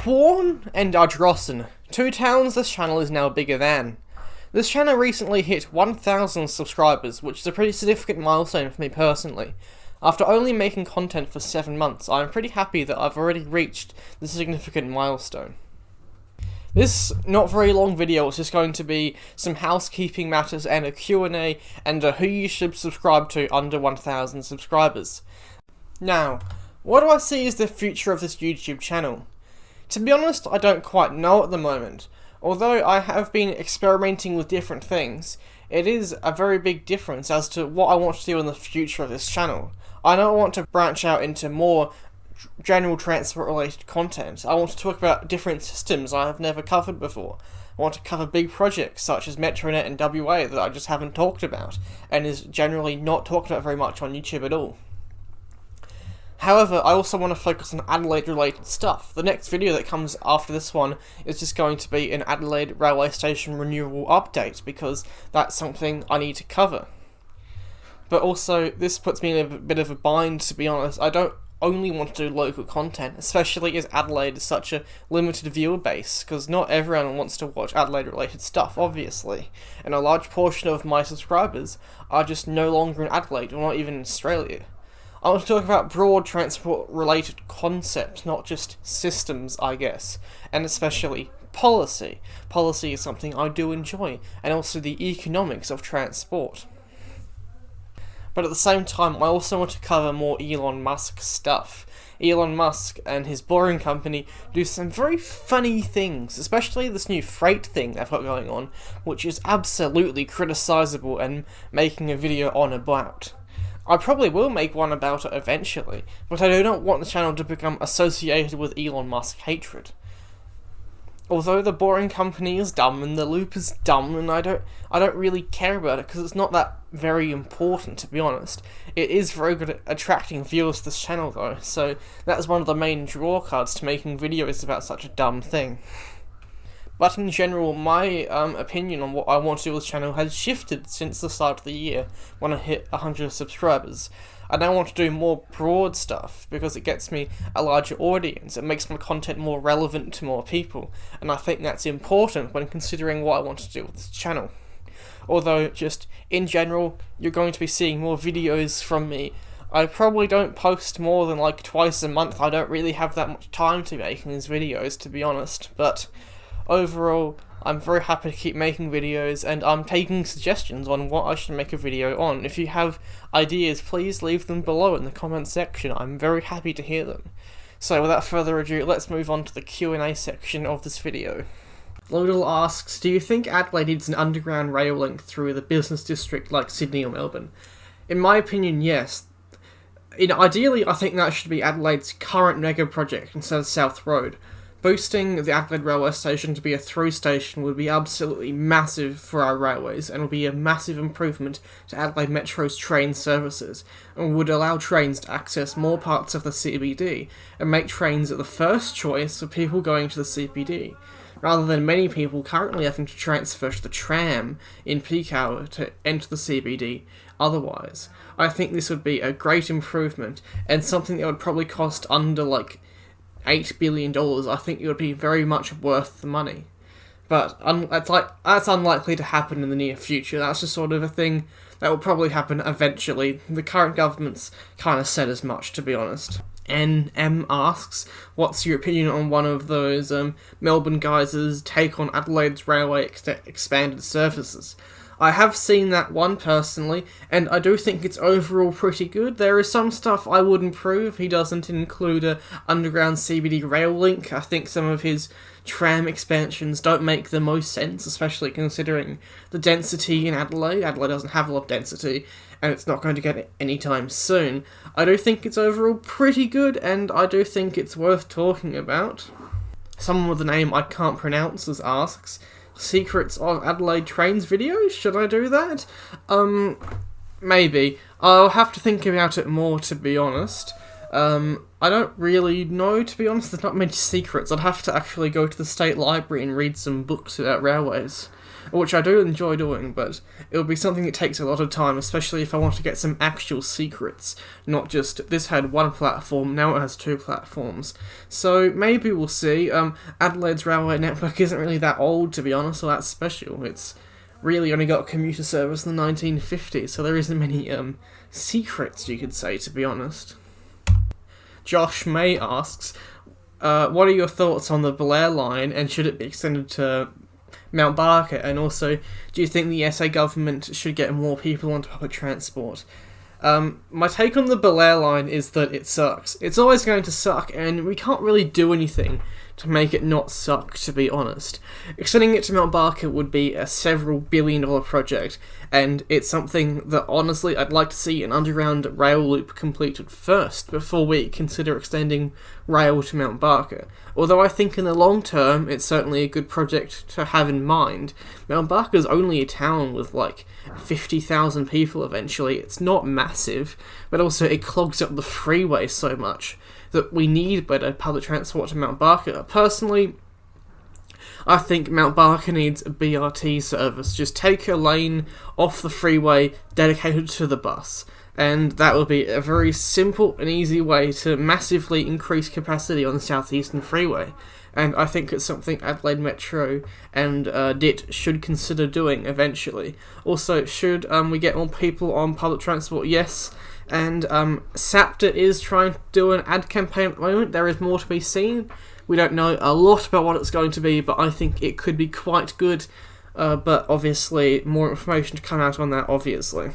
Quorn and Ardrossan, two towns this channel is now bigger than. This channel recently hit 1,000 subscribers, which is a pretty significant milestone for me personally. After only making content for 7 months, I'm pretty happy that I've already reached this significant milestone. This not very long video is just going to be some housekeeping matters and a Q&A and who you should subscribe to under 1,000 subscribers. Now, what do I see as the future of this YouTube channel? To be honest, I don't quite know at the moment. Although I have been experimenting with different things, it is a very big difference as to what I want to do in the future of this channel. I don't want to branch out into more general transport related content. I want to talk about different systems I have never covered before. I want to cover big projects such as Metronet and WA that I just haven't talked about, and is generally not talked about very much on YouTube at all. However, I also want to focus on Adelaide related stuff. The next video that comes after this one is just going to be an Adelaide railway station renewal update, because that's something I need to cover. But also, this puts me in a bit of a bind, to be honest. I don't only want to do local content, especially as Adelaide is such a limited viewer base, because not everyone wants to watch Adelaide related stuff, obviously. And a large portion of my subscribers are just no longer in Adelaide, or not even in Australia. I want to talk about broad transport-related concepts, not just systems, I guess, and especially policy. Policy is something I do enjoy, and also the economics of transport. But at the same time, I also want to cover more Elon Musk stuff. Elon Musk and his Boring Company do some very funny things, especially this new freight thing they've got going on, which is absolutely criticisable and making a video on about. I probably will make one about it eventually, but I do not want the channel to become associated with Elon Musk hatred. Although the Boring Company is dumb and the Loop is dumb, and I don't really care about it because it's not that very important, to be honest. It is very good at attracting viewers to this channel though, so that's one of the main drawcards to making videos about such a dumb thing. But in general, my opinion on what I want to do with this channel has shifted since the start of the year, when I hit 100 subscribers. I now want to do more broad stuff, because it gets me a larger audience, it makes my content more relevant to more people, and I think that's important when considering what I want to do with this channel. Although, just in general, you're going to be seeing more videos from me. I probably don't post more than like twice a month. I don't really have that much time to be making these videos, to be honest, but overall, I'm very happy to keep making videos, and I'm taking suggestions on what I should make a video on. If you have ideas, please leave them below in the comment section. I'm very happy to hear them. So without further ado, let's move on to the Q&A section of this video. Lodal asks, do you think Adelaide needs an underground rail link through the business district like Sydney or Melbourne? In my opinion, yes. Ideally, I think that should be Adelaide's current mega project instead of South Road. Boosting the Adelaide railway station to be a through station would be absolutely massive for our railways, and would be a massive improvement to Adelaide Metro's train services, and would allow trains to access more parts of the CBD, and make trains the first choice for people going to the CBD, rather than many people currently having to transfer to the tram in peak hour to enter the CBD otherwise. I think this would be a great improvement, and something that would probably cost under like $8 billion. I think it would be very much worth the money. But that's unlikely to happen in the near future. That's just sort of a thing that will probably happen eventually. The current government's kind of said as much, to be honest. NM asks, what's your opinion on one of those Melbourne guys' take on Adelaide's railway expanded services? I have seen that one personally, and I do think it's overall pretty good. There is some stuff I would improve. He doesn't include a underground CBD rail link. I think some of his tram expansions don't make the most sense, especially considering the density in Adelaide. Adelaide doesn't have a lot of density, and it's not going to get it anytime soon. I do think it's overall pretty good, and I do think it's worth talking about. Someone with a name I can't pronounce asks, Secrets of Adelaide Trains video? Should I do that? Maybe. I'll have to think about it more, to be honest. I don't really know, to be honest. There's not many secrets. I'd have to actually go to the State Library and read some books about railways. which I do enjoy doing, but it would be something that takes a lot of time, especially if I want to get some actual secrets, not just, this had one platform, now it has two platforms. So maybe we'll see. Adelaide's railway network isn't really that old, to be honest, or that special. It's really only got a commuter service in the 1950s, so there isn't many secrets, you could say, to be honest. Josh May asks, what are your thoughts on the Belair line, and should it be extended to Mount Barker? And also, do you think the SA government should get more people onto public transport? My take on the Belair line is that it sucks. It's always going to suck, and we can't really do anything to make it not suck, to be honest. Extending it to Mount Barker would be a several billion-dollar project, and it's something that, honestly, I'd like to see an underground rail loop completed first, before we consider extending rail to Mount Barker. Although I think in the long term, it's certainly a good project to have in mind. Mount Barker's only a town with, 50,000 people eventually. It's not massive, but also it clogs up the freeway so much that we need better public transport to Mount Barker. Personally, I think Mount Barker needs a BRT service. Just take a lane off the freeway dedicated to the bus, and that would be a very simple and easy way to massively increase capacity on the Southeastern Freeway. And I think it's something Adelaide Metro and DIT should consider doing eventually. Also, should we get more people on public transport? Yes. And SAPTA is trying to do an ad campaign at the moment. There is more to be seen. We don't know a lot about what it's going to be, but I think it could be quite good. But obviously, more information to come out on that, obviously.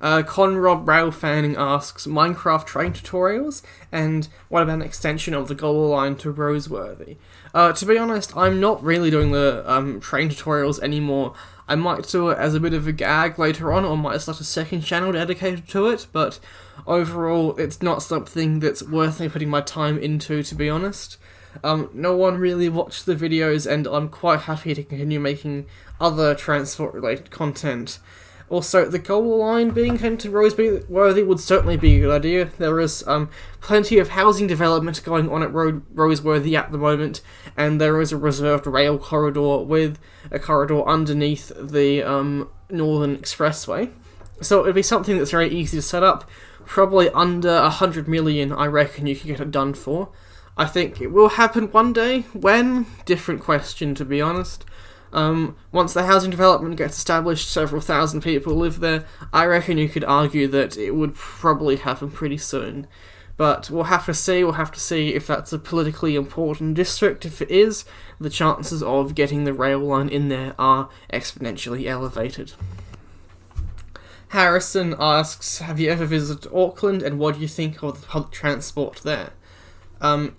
Conrob Rail Fanning asks, Minecraft train tutorials, and what about an extension of the Goal Line to Roseworthy? To be honest, I'm not really doing the train tutorials anymore. I might do it as a bit of a gag later on, or might start a second channel dedicated to it, but overall, it's not something that's worth me putting my time into, to be honest. No one really watched the videos, and I'm quite happy to continue making other transport-related content. Also, the Goal Line being extended to Roseworthy would certainly be a good idea. There is plenty of housing development going on at Roseworthy at the moment, and there is a reserved rail corridor with a corridor underneath the Northern Expressway. So it would be something that's very easy to set up. Probably under 100 million, I reckon you could get it done for. I think it will happen one day. When? Different question, to be honest. Once the housing development gets established, several thousand people live there, I reckon you could argue that it would probably happen pretty soon. But we'll have to see if that's a politically important district. If it is, the chances of getting the rail line in there are exponentially elevated. Harrison asks, have you ever visited Auckland, and what do you think of the public transport there?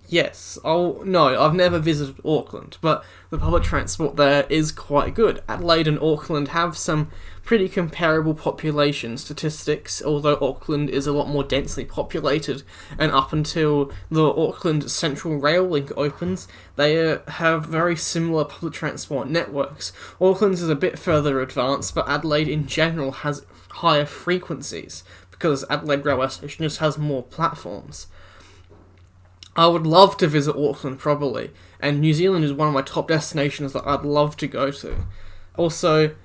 Yes. No, I've never visited Auckland, but the public transport there is quite good. Adelaide and Auckland have some pretty comparable population statistics, although Auckland is a lot more densely populated, and up until the Auckland Central Rail Link opens, they have very similar public transport networks. Auckland's is a bit further advanced, but Adelaide in general has higher frequencies, because Adelaide Railway Station just has more platforms. I would love to visit Auckland, probably, and New Zealand is one of my top destinations that I'd love to go to. Also,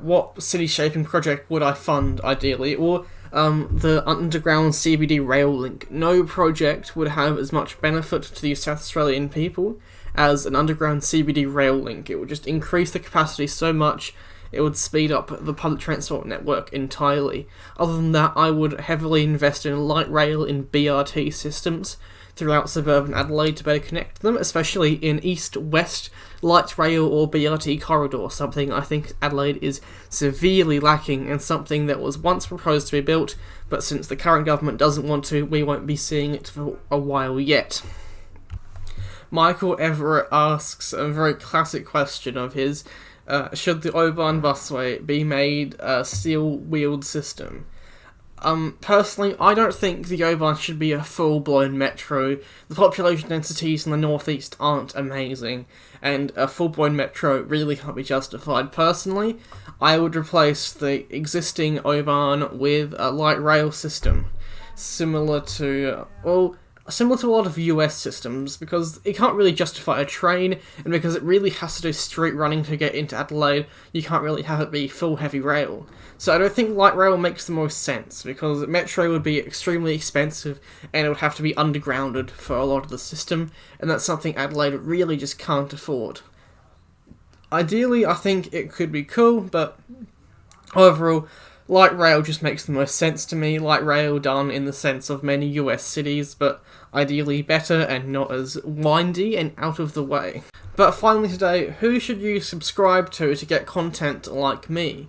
what city-shaping project would I fund, ideally? Or the underground CBD rail link. No project would have as much benefit to the South Australian people as an underground CBD rail link. It would just increase the capacity so much, it would speed up the public transport network entirely. Other than that, I would heavily invest in light rail in BRT systems throughout suburban Adelaide to better connect them, especially in east-west light rail or BRT corridor, something I think Adelaide is severely lacking, and something that was once proposed to be built, but since the current government doesn't want to, we won't be seeing it for a while yet. Michael Everett asks a very classic question of his, should the Oban busway be made a steel-wheeled system? Personally, I don't think the Oban should be a full-blown metro. The population densities in the northeast aren't amazing, and a full-blown metro really can't be justified. Personally, I would replace the existing Oban with a light rail system, similar to, similar to a lot of US systems, because it can't really justify a train, and because it really has to do street running to get into Adelaide, you can't really have it be full heavy rail. So I don't think light rail makes the most sense, because metro would be extremely expensive, and it would have to be undergrounded for a lot of the system, and that's something Adelaide really just can't afford. Ideally, I think it could be cool, but overall, light rail just makes the most sense to me. Light rail done in the sense of many US cities, but ideally better and not as windy and out of the way. But finally today, who should you subscribe to get content like me?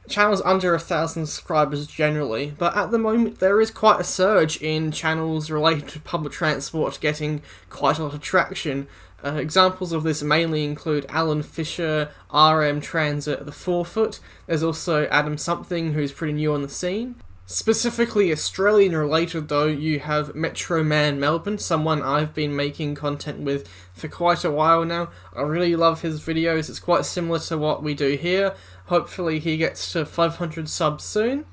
Channels under 1,000 subscribers generally, but at the moment there is quite a surge in channels related to public transport getting quite a lot of traction. Examples of this mainly include Alan Fisher, RM Transit, The 4 Foot. There's also Adam Something, who's pretty new on the scene. Specifically Australian related though, you have Metro Man Melbourne, someone I've been making content with for quite a while now. I really love his videos, it's quite similar to what we do here. Hopefully he gets to 500 subs soon.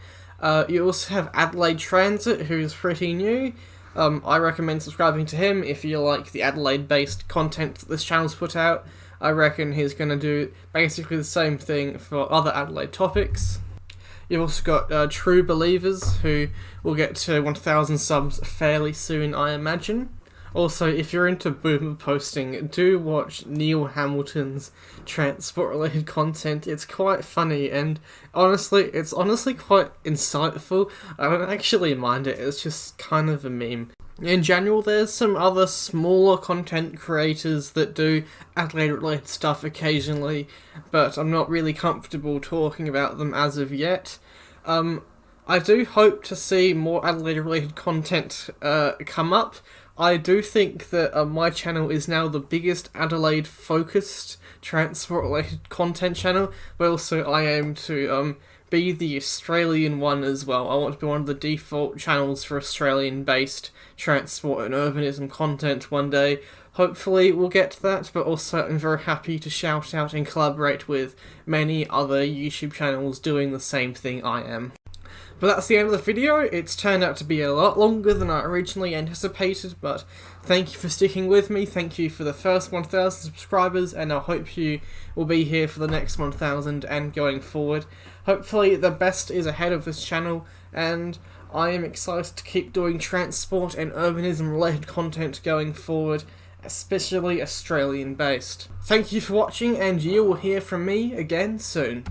You also have Adelaide Transit, who's pretty new. I recommend subscribing to him if you like the Adelaide-based content that this channel's put out. I reckon he's going to do basically the same thing for other Adelaide topics. You've also got True Believers, who will get to 1,000 subs fairly soon, I imagine. Also, if you're into boomer posting, do watch Neil Hamilton's transport-related content. It's quite funny, and it's honestly quite insightful. I don't actually mind it, it's just kind of a meme. In general, there's some other smaller content creators that do Adelaide-related stuff occasionally, but I'm not really comfortable talking about them as of yet. I do hope to see more Adelaide-related content come up. I do think that my channel is now the biggest Adelaide-focused transport-related content channel, but also I aim to be the Australian one as well. I want to be one of the default channels for Australian-based transport and urbanism content one day. Hopefully we'll get to that, but also I'm very happy to shout out and collaborate with many other YouTube channels doing the same thing I am. But that's the end of the video. It's turned out to be a lot longer than I originally anticipated, but thank you for sticking with me, thank you for the first 1,000 subscribers, and I hope you will be here for the next 1,000 and going forward. Hopefully the best is ahead of this channel, and I am excited to keep doing transport and urbanism related content going forward, especially Australian based. Thank you for watching, and you will hear from me again soon.